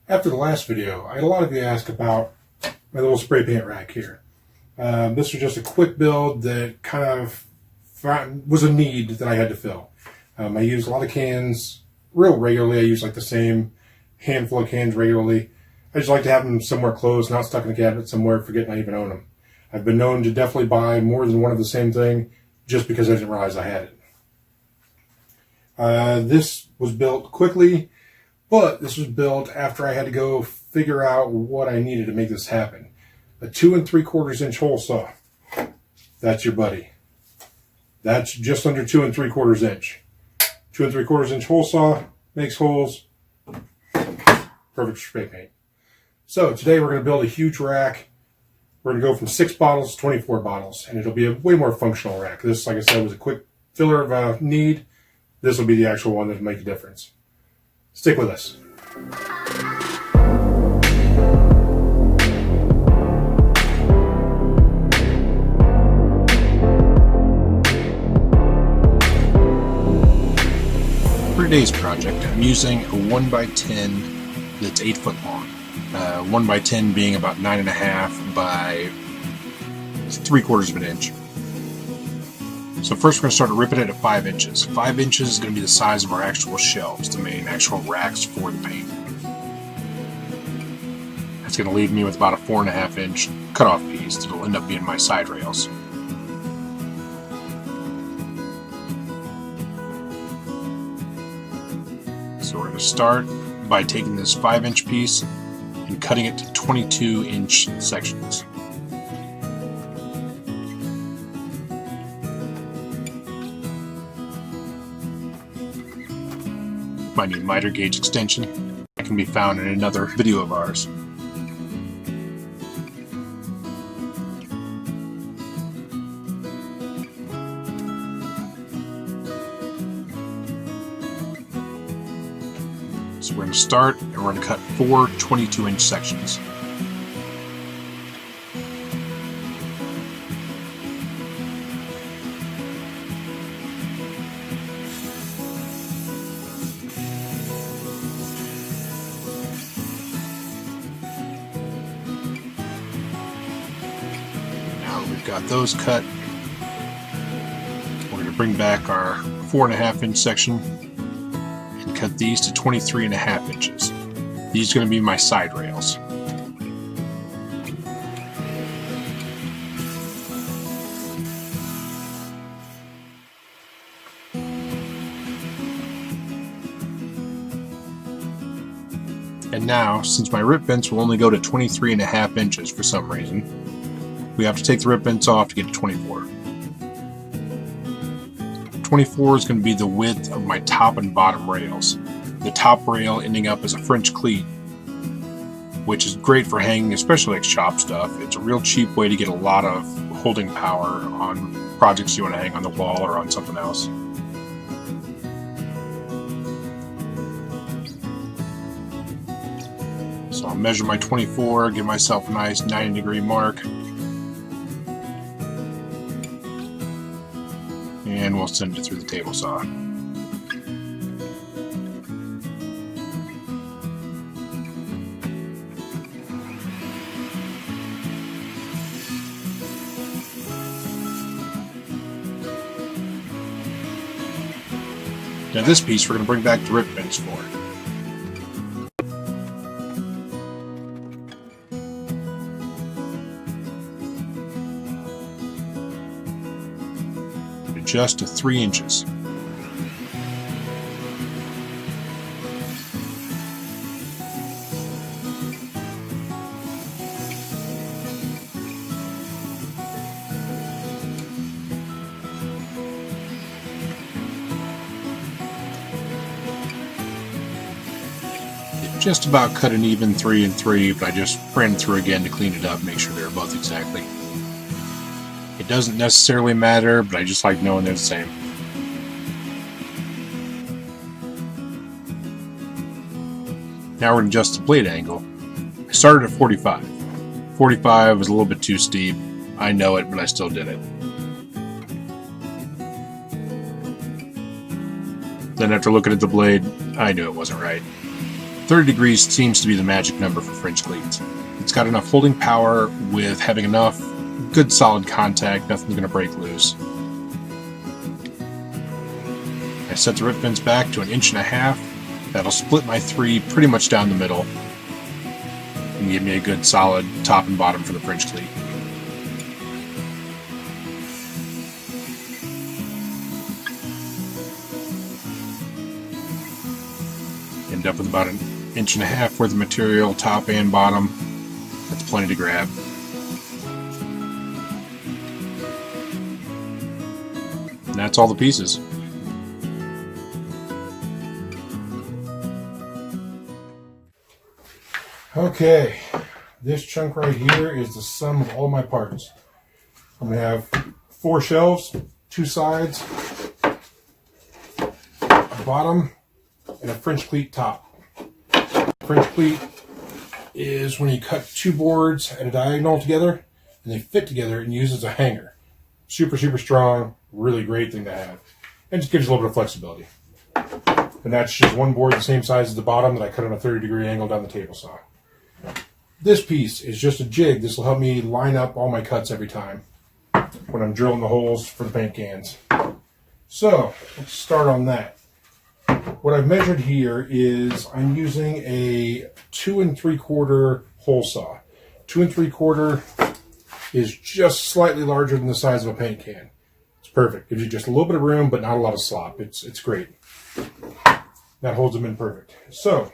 After the last video, I had a lot of you ask about my little spray paint rack here. This was just a quick build that kind of was a need that I had to fill. I use a lot of cans real regularly. I use like the same handful of cans regularly. I just like to have them somewhere closed, not stuck in a cabinet somewhere, forgetting I even own them. I've been known to definitely buy more than one of the same thing just because I didn't realize I had it. This was built quickly, but this was built after I had to go figure out what I needed to make this happen. A 2 3/4 inch hole saw. That's your buddy. That's just under 2 3/4 inch. 2 3/4 inch hole saw makes holes. Perfect spray paint. So today we're going to build a huge rack. We're going to go from 6 bottles to 24 bottles, and it'll be a way more functional rack. This, like I said, was a quick filler of a need. This will be the actual one that'll make a difference. Stick with us. For today's project, I'm using a 1x10 that's 8 foot long. 1x10 being about 9.5 by 3/4 of an inch. So first we're going to start ripping it at 5 inches. 5 inches is going to be the size of our actual shelves, the main actual racks for the paint. That's going to leave me with about a 4.5 inch cutoff piece that'll end up being my side rails. So we're going to start by taking this 5 inch piece and cutting it to 22 inch sections. Might need miter gauge extension. That can be found in another video of ours. So we're going to start and we're going to cut 4 22 inch sections. Now that we've got those cut, we're going to bring back our 4.5 inch section. Cut these to 23.5 inches. These are going to be my side rails. And now, since my rip vents will only go to 23.5 inches for some reason, we have to take the rip vents off to get to 24. 24 is going to be the width of my top and bottom rails. The top rail ending up as a French cleat, which is great for hanging, especially like shop stuff. It's a real cheap way to get a lot of holding power on projects you want to hang on the wall or on something else. So I'll measure my 24, give myself a nice 90-degree mark. And we'll send it through the table saw. Now this piece we're going to bring back the rip vents for. Just to 3 inches. It just about cut an even 3 and 3, but I just ran through again to clean it up, make sure they're both exactly. It doesn't necessarily matter, but I just like knowing they're the same. Now we're going to adjust the blade angle. I started at 45. 45 was a little bit too steep. I know it, but I still did it. Then after looking at the blade, I knew it wasn't right. 30 degrees seems to be the magic number for French cleats. It's got enough holding power with having enough good solid contact, nothing's going to break loose. I set the rip vents back to 1.5 inches. That'll split my 3 pretty much down the middle and give me a good solid top and bottom for the French cleat. End up with about 1.5 inches worth of material, top and bottom. That's plenty to grab. And that's all the pieces. Okay, this chunk right here is the sum of all my parts. I'm going to have 4 shelves, 2 sides, a bottom, and a French cleat top. French cleat is when you cut 2 boards at a diagonal together and they fit together and use as a hanger. Super, super strong, really great thing to have. And just gives you a little bit of flexibility. And that's just 1 board the same size as the bottom that I cut on a 30-degree angle down the table saw. This piece is just a jig. This will help me line up all my cuts every time when I'm drilling the holes for the paint cans. So let's start on that. What I've measured here is I'm using a 2 3/4 hole saw. 2 3/4 is just slightly larger than the size of a paint can. It's perfect. Gives you just a little bit of room, but not a lot of slop. It's great. That holds them in perfect. So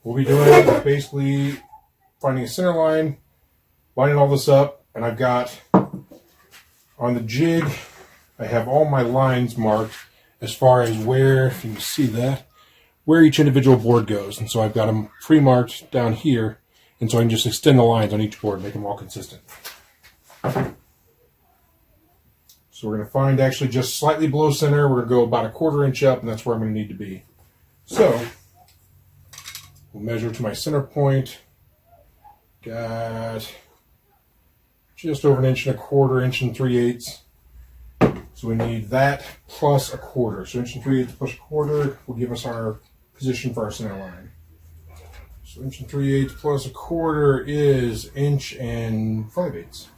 what we'll be doing is basically finding a center line, lining all this up, and I've got on the jig, I have all my lines marked as far as where, if you can see that, where each individual board goes. And so I've got them pre-marked down here, and so I can just extend the lines on each board, make them all consistent. So we're going to find actually just slightly below center. We're going to go about 1/4 inch up, and that's where I'm going to need to be. So we'll measure to my center point. Got just over 1 1/4 inch, 1 3/8. So we need that plus 1/4. So 1 3/8 plus 1/4 will give us our position for our center line. So 1 3/8 plus 1/4 is 1 5/8.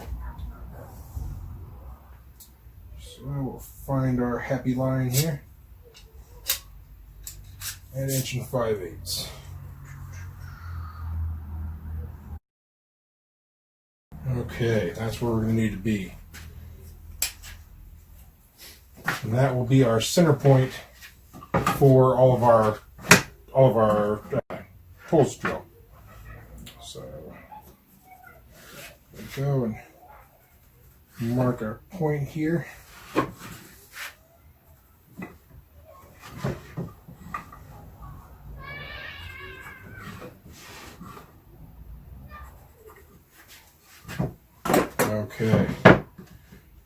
So we'll find our happy line here at 1 5/8. Okay, that's where we're going to need to be. And that will be our center point for all of our holes to drill. So we go and mark our point here. Okay.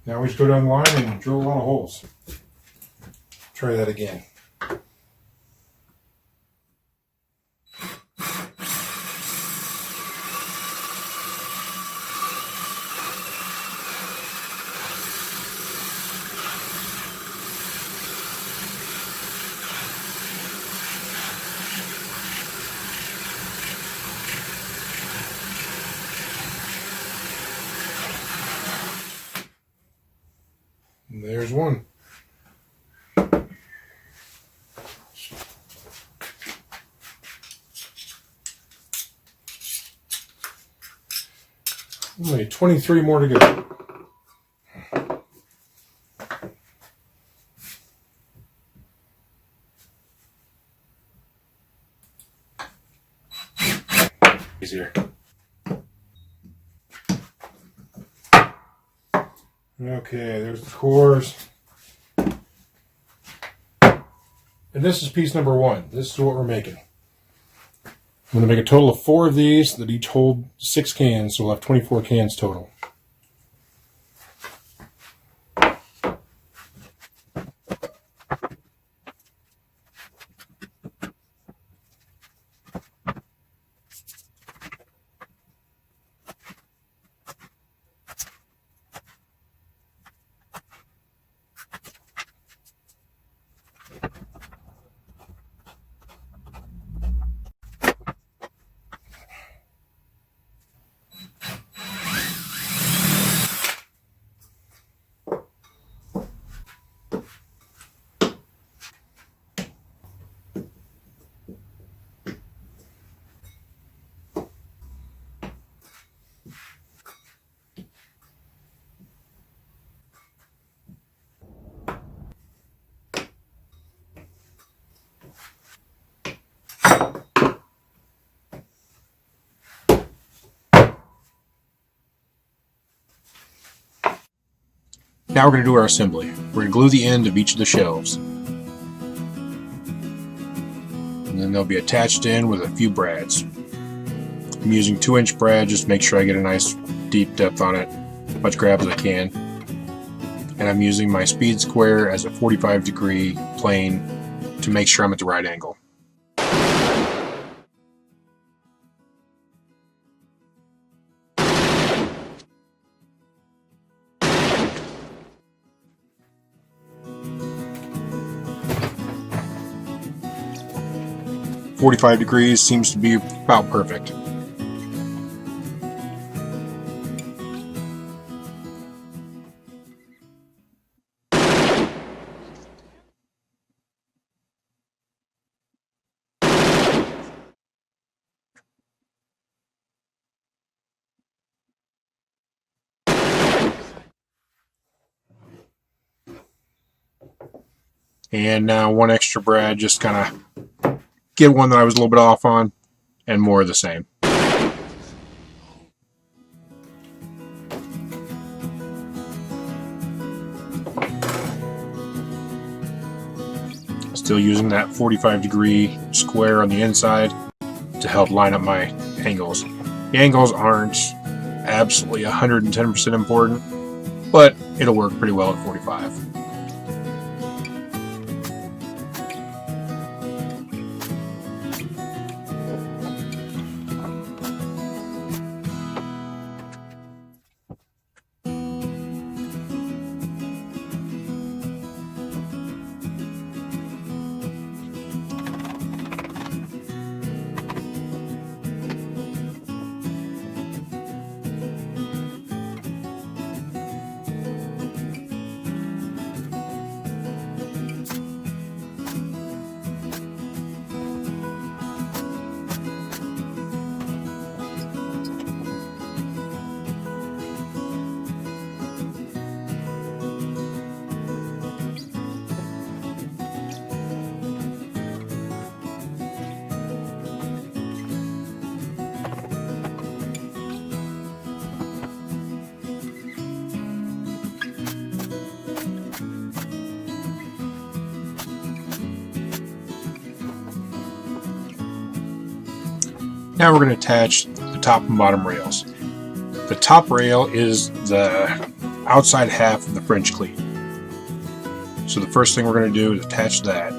Now we just go down the line and drill a lot of holes. Try that again. And there's one. Only 23 more to go. Easier. Okay, there's the cores. And this is piece number 1. This is what we're making. I'm going to make a total of 4 of these that each hold 6 cans, so we'll have 24 cans total. Now we're going to do our assembly. We're going to glue the end of each of the shelves. And then they'll be attached in with a few brads. I'm using 2-inch brad just to make sure I get a nice deep depth on it, as much grab as I can. And I'm using my speed square as a 45-degree plane to make sure I'm at the right angle. "45 degrees seems to be about perfect. And now one extra brad, just kind of get one that I was a little bit off on, and more of the same. Still using that 45-degree square on the inside to help line up my angles. The angles aren't absolutely 110% important, but it'll work pretty well at 45. Now we're going to attach the top and bottom rails. The top rail is the outside half of the French cleat. So the first thing we're going to do is attach that.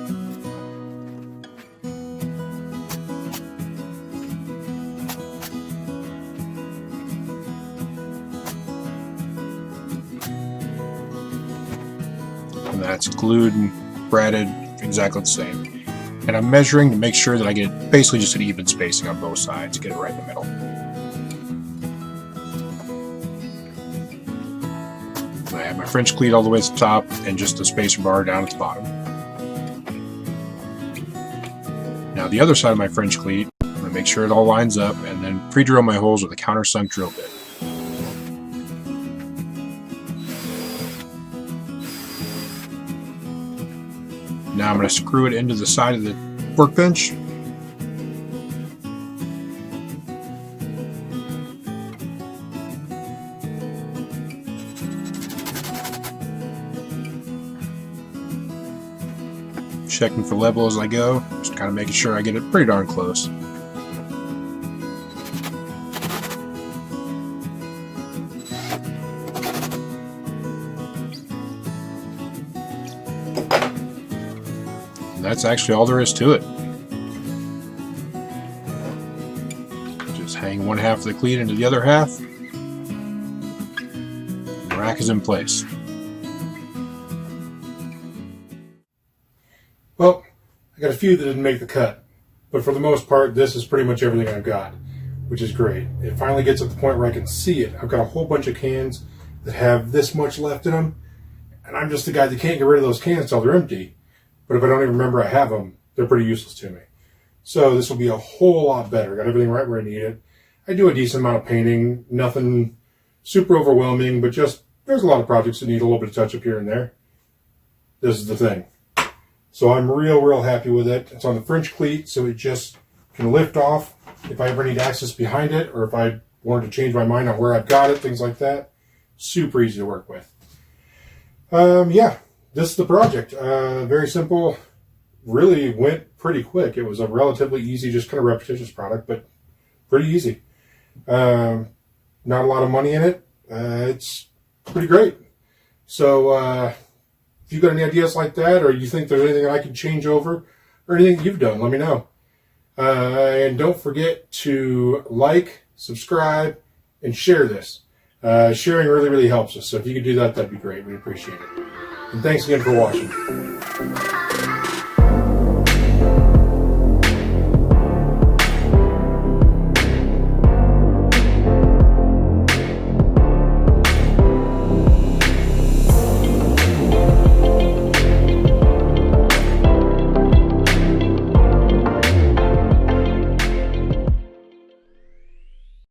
And that's glued and bradded exactly the same. And I'm measuring to make sure that I get basically just an even spacing on both sides, get it right in the middle. I have my French cleat all the way to the top and just a spacer bar down at the bottom. Now the other side of my French cleat, I'm going to make sure it all lines up and then pre-drill my holes with a countersunk drill bit. Now I'm going to screw it into the side of the workbench. Checking for level as I go, just kind of making sure I get it pretty darn close. That's actually all there is to it. Just hang one half of the cleat into the other half. The rack is in place. Well, I got a few that didn't make the cut, but for the most part, this is pretty much everything I've got, which is great. It finally gets at the point where I can see it. I've got a whole bunch of cans that have this much left in them, and I'm just the guy that can't get rid of those cans till they're empty. But if I don't even remember I have them, they're pretty useless to me. So this will be a whole lot better. Got everything right where I need it. I do a decent amount of painting, nothing super overwhelming, but just there's a lot of projects that need a little bit of touch up here and there. This is the thing. So I'm real happy with it. It's on the French cleat, so it just can lift off if I ever need access behind it, or if I wanted to change my mind on where I've got it, things like that. Super easy to work with. Yeah, this is the project. Very simple. Really went pretty quick. It was a relatively easy, just kind of repetitious product, but pretty easy. Not a lot of money in it. It's pretty great. So if you got any ideas like that, or you think there's anything I can change over, or anything you've done, let me know. And don't forget to like, subscribe, and share this. Sharing really, really helps us. So if you could do that, that'd be great. We appreciate it. And thanks again for watching.